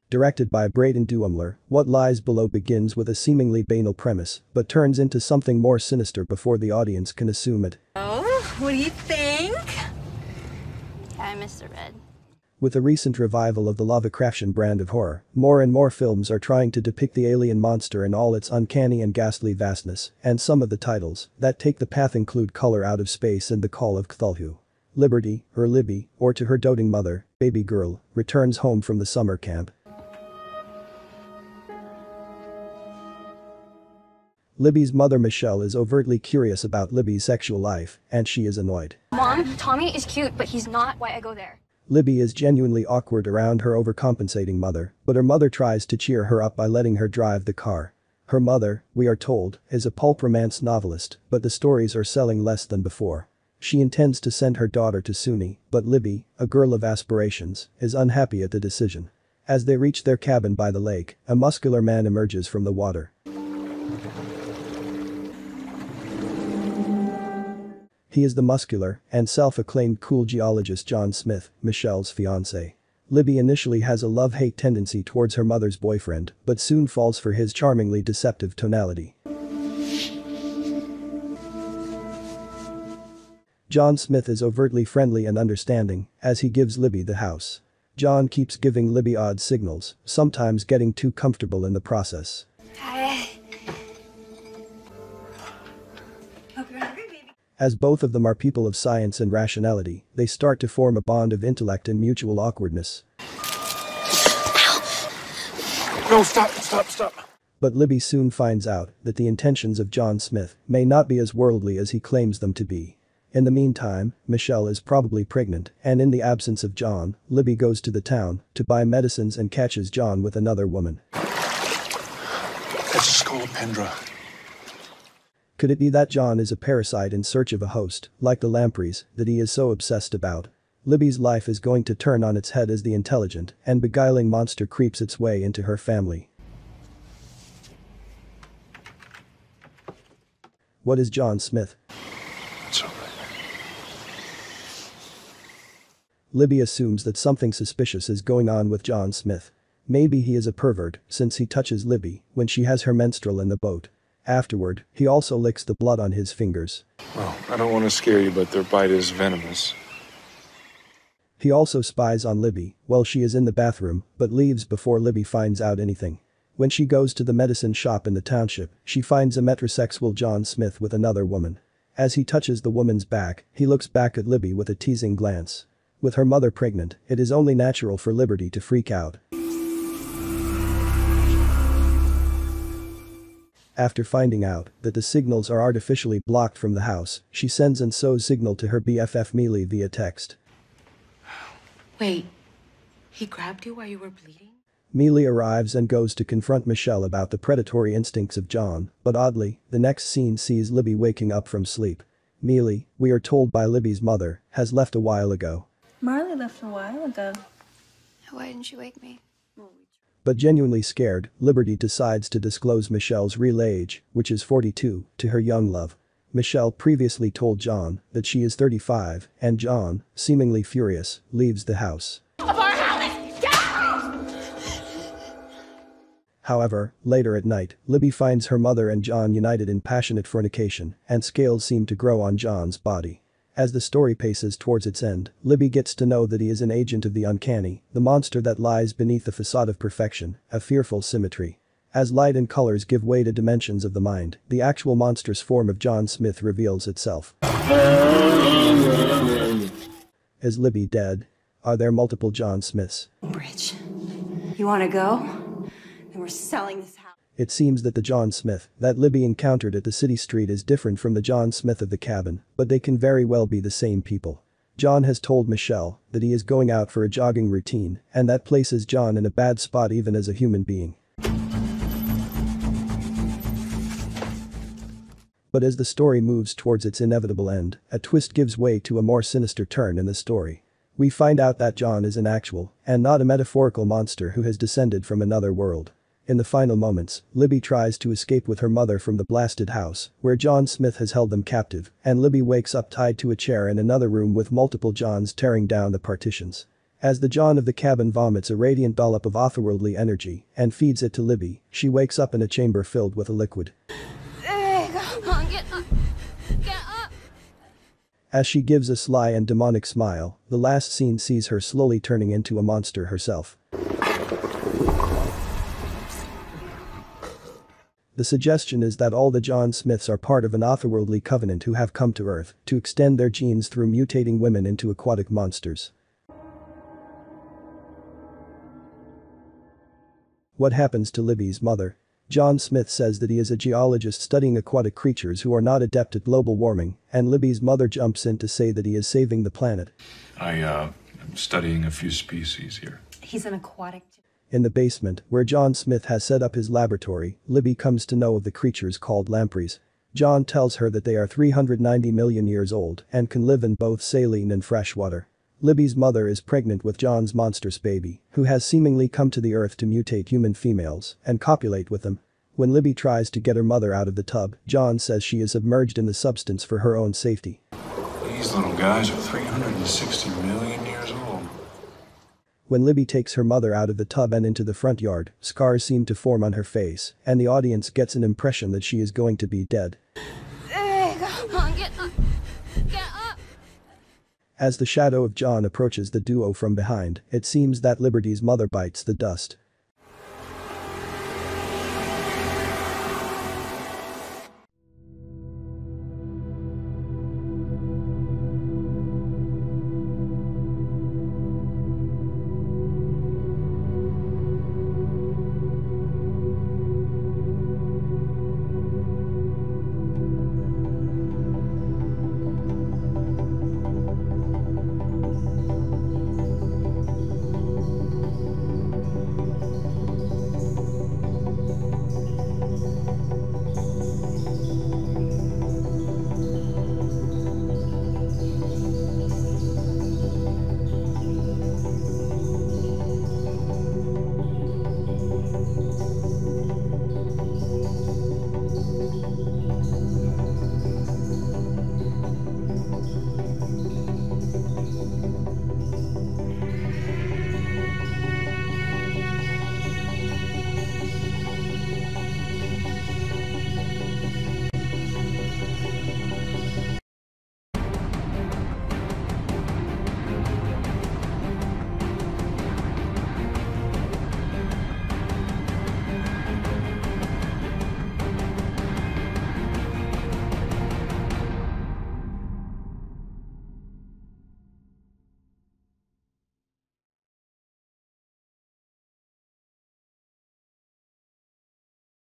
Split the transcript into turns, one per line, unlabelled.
Directed by Braden Duhamler, What Lies Below begins with a seemingly banal premise, but turns into something more sinister before the audience can assume it.
Oh, what do you think?
I miss the red.
With the recent revival of the Lovecraftian brand of horror, more and more films are trying to depict the alien monster in all its uncanny and ghastly vastness, and some of the titles that take the path include Color Out of Space and The Call of Cthulhu. Liberty, or Libby, or to her doting mother, baby girl, returns home from the summer camp. Libby's mother Michelle is overtly curious about Libby's sexual life, and she is annoyed.
Mom, Tommy is cute, but he's not why I go there.
Libby is genuinely awkward around her overcompensating mother, but her mother tries to cheer her up by letting her drive the car. Her mother, we are told, is a pulp romance novelist, but the stories are selling less than before. She intends to send her daughter to SUNY, but Libby, a girl of aspirations, is unhappy at the decision. As they reach their cabin by the lake, a muscular man emerges from the water. He is the muscular and self-acclaimed cool geologist John Smith, Michelle's fiancé. Libby initially has a love-hate tendency towards her mother's boyfriend, but soon falls for his charmingly deceptive tonality. John Smith is overtly friendly and understanding, as he gives Libby the house. John keeps giving Libby odd signals, sometimes getting too comfortable in the process.
Hi. Hope you're hungry, baby.
As both of them are people of science and rationality, they start to form a bond of intellect and mutual awkwardness.
No, stop.
But Libby soon finds out that the intentions of John Smith may not be as worldly as he claims them to be. In the meantime, Michelle is probably pregnant, and in the absence of John, Libby goes to the town to buy medicines and catches John with another woman.
That's a scolopendra.
Could it be that John is a parasite in search of a host, like the lampreys, that he is so obsessed about? Libby's life is going to turn on its head as the intelligent and beguiling monster creeps its way into her family. What is John Smith?
It's all right.
Libby assumes that something suspicious is going on with John Smith. Maybe he is a pervert, since he touches Libby when she has her menstrual in the boat. Afterward, he also licks the blood on his fingers.
Well, I don't want to scare you, but their bite is venomous.
He also spies on Libby while she is in the bathroom, but leaves before Libby finds out anything. When she goes to the medicine shop in the township, she finds a metrosexual John Smith with another woman. As he touches the woman's back, he looks back at Libby with a teasing glance. With her mother pregnant, it is only natural for Liberty to freak out. After finding out that the signals are artificially blocked from the house, she sends an SOS signal to her BFF Mealy via text.
Wait, he grabbed you while you were bleeding?
Mealy arrives and goes to confront Michelle about the predatory instincts of John, but oddly, the next scene sees Libby waking up from sleep. Mealy, we are told by Libby's mother, has left a while ago.
Marley left a while ago.
Why didn't you wake me?
But genuinely scared, Liberty decides to disclose Michelle's real age, which is 42, to her young love. Michelle previously told John that she is 35, and John, seemingly furious, leaves the house. However, later at night, Libby finds her mother and John united in passionate fornication, and scales seem to grow on John's body. As the story paces towards its end, Libby gets to know that he is an agent of the uncanny, the monster that lies beneath the facade of perfection, a fearful symmetry. As light and colors give way to dimensions of the mind, the actual monstrous form of John Smith reveals itself. Is Libby dead? Are there multiple John Smiths?
Bridge. You want to go? Then we're selling this house.
It seems that the John Smith that Libby encountered at the city street is different from the John Smith of the cabin, but they can very well be the same people. John has told Michelle that he is going out for a jogging routine, and that places John in a bad spot even as a human being. But as the story moves towards its inevitable end, a twist gives way to a more sinister turn in the story. We find out that John is an actual, and not a metaphorical monster who has descended from another world. In the final moments, Libby tries to escape with her mother from the blasted house, where John Smith has held them captive, and Libby wakes up tied to a chair in another room with multiple Johns tearing down the partitions. As the John of the cabin vomits a radiant dollop of otherworldly energy and feeds it to Libby, she wakes up in a chamber filled with a liquid.
Hey, come on, get up. Get up.
As she gives a sly and demonic smile, the last scene sees her slowly turning into a monster herself. The suggestion is that all the John Smiths are part of an otherworldly covenant who have come to Earth to extend their genes through mutating women into aquatic monsters. What happens to Libby's mother? John Smith says that he is a geologist studying aquatic creatures who are not adept at global warming, and Libby's mother jumps in to say that he is saving the planet.
I'm studying a few species here.
He's an aquatic.
In the basement, where John Smith has set up his laboratory, Libby comes to know of the creatures called lampreys. John tells her that they are 390 million years old and can live in both saline and fresh water. Libby's mother is pregnant with John's monstrous baby, who has seemingly come to the Earth to mutate human females and copulate with them. When Libby tries to get her mother out of the tub, John says she is submerged in the substance for her own safety.
These little guys are 360 million years old.
When Libby takes her mother out of the tub and into the front yard, scars seem to form on her face, and the audience gets an impression that she is going to be dead.
Hey, come on, get up. Get up.
As the shadow of John approaches the duo from behind, it seems that Liberty's mother bites the dust.